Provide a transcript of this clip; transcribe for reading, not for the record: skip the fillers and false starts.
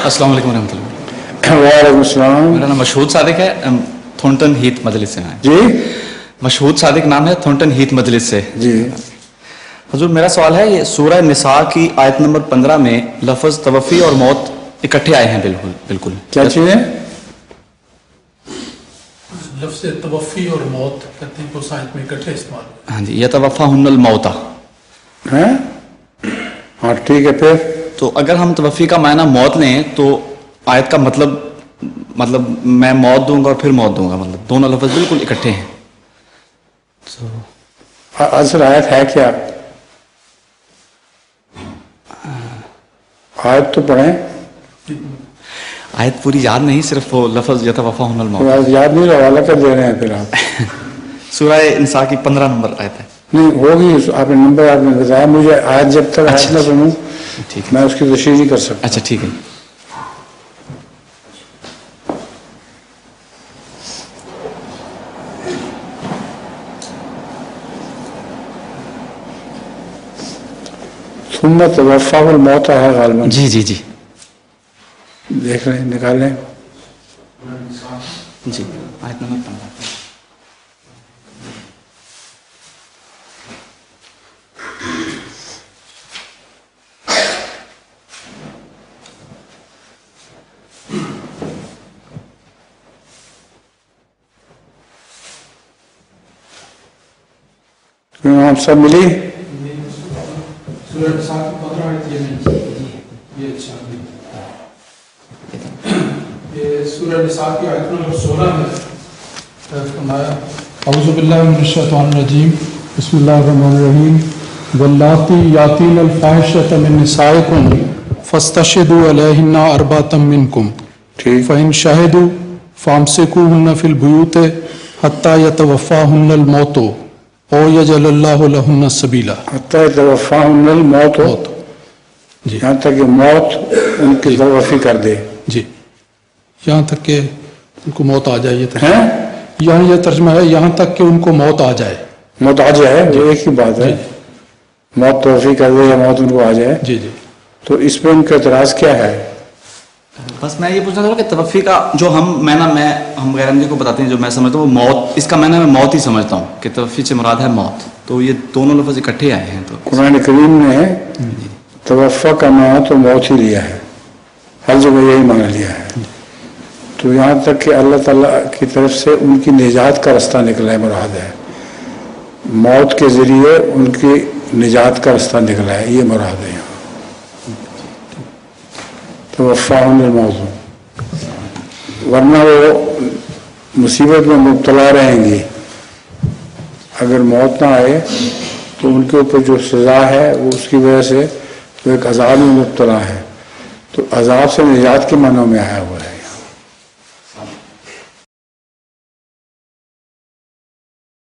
السلام علیکم ورحمۃ اللہ. وعلیکم السلام. میرا نام مشہود صادق ہے, تھورنٹن ہیتھ مجلس سے ہیں. جی مشہود صادق نام ہے, تھورنٹن ہیتھ مجلس سے. جی حضور میرا سوال ہے, یہ سورہ نساء کی آیت نمبر 15 میں لفظ توفی اور موت اکٹھے آئے ہیں. بالکل کیا چیزیں؟ لفظ توفی اور موت کہتے ہیں کہ اس آیت میں اکٹھے استعمال. ہاں جی, یتوفاہن الموت. ہاں ٹھیک ہے. پھر تو اگر ہم توفی کا معنی موت لیں تو آیت کا مطلب میں موت دوں گا اور پھر موت دوں گا, مطلب دونوں لفظ بالکل اکٹھے ہیں. اصل آیت ہے کیا؟ آیت تو پڑھیں. آیت پوری یاد نہیں, صرف وہ لفظ یتوفاہن الموت یاد نہیں, حوالہ کر دے رہے ہیں پھر آپ. سورہ نساء کی 15 نمبر آیت ہے. نہیں ہوگی, آپ نے نمبر آپ نے بتایا مجھے. آیت جب تک آیت نہ سنوں ٹھیک میں اس کی تشریح نہیں کر سکتا. اچھا ٹھیک ہے. ثم توفاہ الموت ہے غالباً. جی جی جی دیکھ لیں, نکال لیں. جی آیت نمبر 15. ہم سب ملی. سورہ نساء کی 15 آیت یہ نہیں. یہ اچھا یہ سورہ نساء کی آیت نمبر 16 میں فرمایا اعوذ باللہ من الشیطان الرجیم بسم اللہ الرحمن الرحیم واللاتی یاتین الفاحشۃ من نسائکم فاستشہدوا علیہن اربعۃ منکم فإن شہدوا فامسکوہن فی البیوت حتی یتوفاہن الموت او یجعل اللہ لہن سبیلا. حتی یتوفاہن الموت, جی یہاں تک کہ موت ان کی توفی کر دے. جی یہاں تک کہ ان کو موت آ جائے. ہیں یہ ترجمہ ہے یہاں تک کہ ان کو موت آ جائے. موت آ جائے وہ ایک ہی بات ہے. موت توفی کر دے یا موت ان کو آ جائے. جی جی تو اس پہ ان کا اعتراض کیا ہے؟ بس میں یہ پوچھنا چاہوں کہ توفی کا جو ہم غیر احمدی کو بتاتے ہیں, جو میں سمجھتا ہوں وہ موت, اس کا معنی میں موت ہی سمجھتا ہوں کہ توفی سے مراد ہے موت. تو یہ دونوں لفظ اکٹھے آئے ہیں. تو قرآن کریم نے توفی کا معنی تو موت ہی لیا ہے, ہر جگہ یہی معنی لیا ہے. تو یہاں تک کہ اللہ تعالیٰ کی طرف سے ان کی نجات کا رستہ نکلا ہے مراد ہے. موت کے ذریعے ان کی نجات کا رستہ نکلا ہے, یہ مراد ہے. یہاں توفاہن الموت, ورنہ وہ مصیبت میں مبتلا رہیں گی. اگر موت نہ آئے تو ان کے اوپر جو سزا ہے وہ اس کی وجہ سے وہ ایک عذاب میں مبتلا ہے. تو عذاب سے نجات کے معنوں میں آیا ہوا ہے.